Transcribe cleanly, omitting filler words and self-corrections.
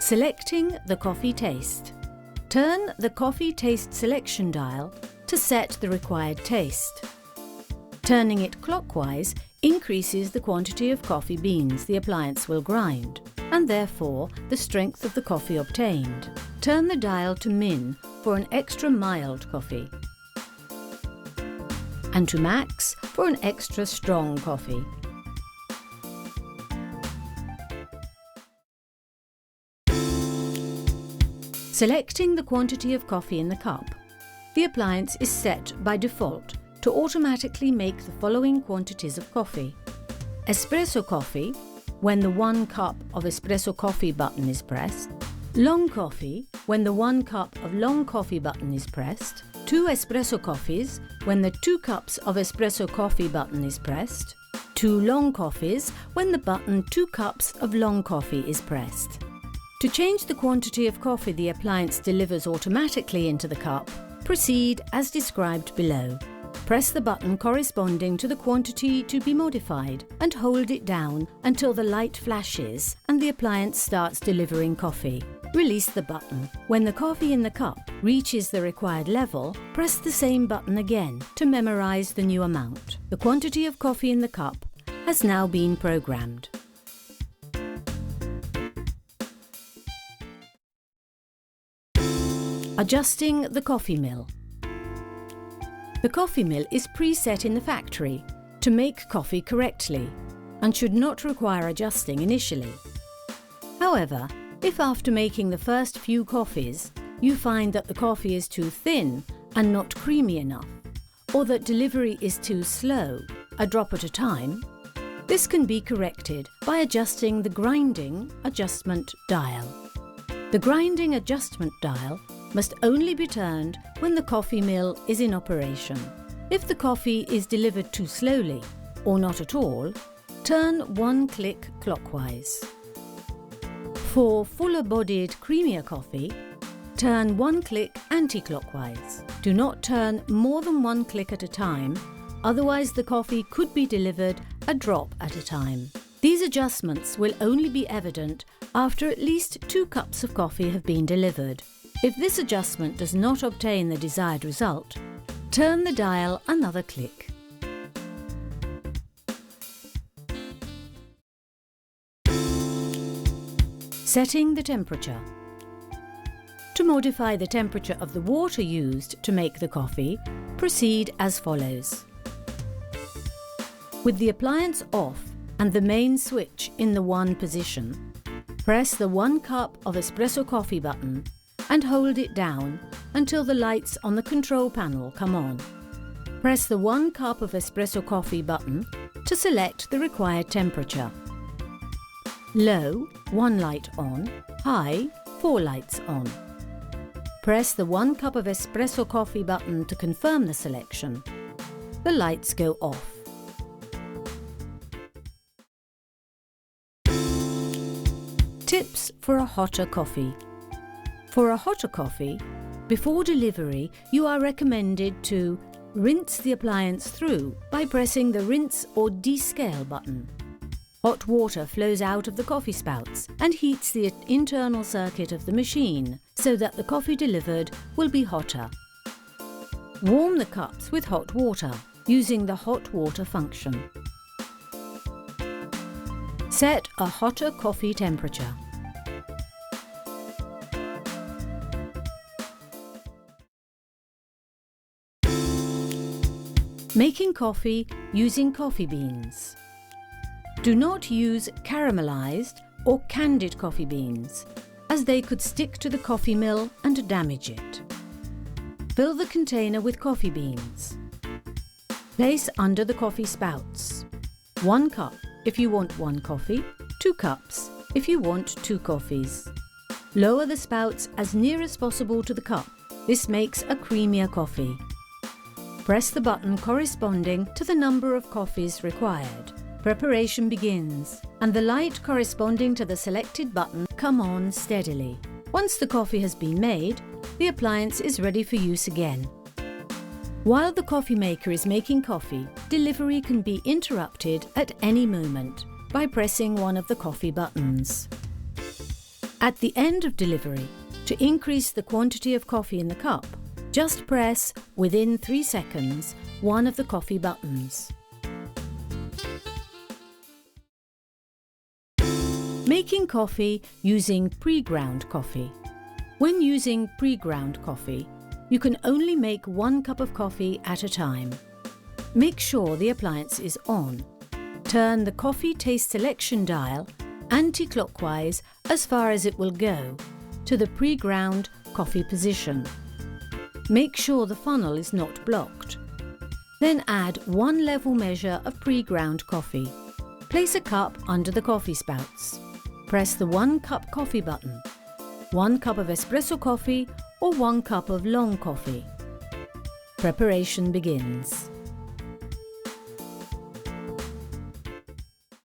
Selecting the coffee taste. Turn the coffee taste selection dial to set the required taste. Turning it clockwise increases the quantity of coffee beans the appliance will grind, and therefore the strength of the coffee obtained. Turn the dial to min for an extra mild coffee, and to max for an extra strong coffee. Selecting the quantity of coffee in the cup. The appliance is set by default to automatically make the following quantities of coffee. Espresso coffee, when the 1 cup of espresso coffee button is pressed. Long coffee, when the 1 cup of long coffee button is pressed. 2 espresso coffees, when the 2 cups of espresso coffee button is pressed. 2 long coffees, when the button 2 cups of long coffee is pressed. To change the quantity of coffee the appliance delivers automatically into the cup, proceed as described below. Press the button corresponding to the quantity to be modified and hold it down until the light flashes and the appliance starts delivering coffee. Release the button. When the coffee in the cup reaches the required level, press the same button again to memorize the new amount. The quantity of coffee in the cup has now been programmed. Adjusting the coffee mill. The coffee mill is preset in the factory to make coffee correctly and should not require adjusting initially. However, if after making the first few coffees you find that the coffee is too thin and not creamy enough, or that delivery is too slow, a drop at a time, this can be corrected by adjusting the grinding adjustment dial. The grinding adjustment dial must only be turned when the coffee mill is in operation. If the coffee is delivered too slowly or not at all, turn 1 click clockwise. For fuller-bodied, creamier coffee, turn 1 click anti-clockwise. Do not turn more than 1 click at a time, otherwise the coffee could be delivered a drop at a time. These adjustments will only be evident after at least 2 cups of coffee have been delivered. If this adjustment does not obtain the desired result, turn the dial another click. Setting the temperature. To modify the temperature of the water used to make the coffee, proceed as follows. With the appliance off and the main switch in the 1 position, press the 1 cup of espresso coffee button and hold it down until the lights on the control panel come on. Press the 1 cup of espresso coffee button to select the required temperature. Low, 1 light on. High, 4 lights on. Press the 1 cup of espresso coffee button to confirm the selection. The lights go off. Tips for a hotter coffee. For a hotter coffee, before delivery you are recommended to rinse the appliance through by pressing the rinse or descale button. Hot water flows out of the coffee spouts and heats the internal circuit of the machine so that the coffee delivered will be hotter. Warm the cups with hot water using the hot water function. Set a hotter coffee temperature. Making coffee using coffee beans. Do not use caramelized or candied coffee beans, as they could stick to the coffee mill and damage it. Fill the container with coffee beans. Place under the coffee spouts. 1 cup if you want 1 coffee, 2 cups if you want 2 coffees. Lower the spouts as near as possible to the cup. This makes a creamier coffee. Press the button corresponding to the number of coffees required. Preparation begins, and the light corresponding to the selected button come on steadily. Once the coffee has been made, the appliance is ready for use again. While the coffee maker is making coffee, delivery can be interrupted at any moment by pressing one of the coffee buttons. At the end of delivery, to increase the quantity of coffee in the cup, just press, within 3 seconds, one of the coffee buttons. Making coffee using pre-ground coffee. When using pre-ground coffee, you can only make 1 cup of coffee at a time. Make sure the appliance is on. Turn the coffee taste selection dial anti-clockwise as far as it will go, to the pre-ground coffee position. Make sure the funnel is not blocked. Then add 1 level measure of pre-ground coffee. Place a cup under the coffee spouts. Press the 1 cup coffee button. 1 cup of espresso coffee or 1 cup of long coffee. Preparation begins.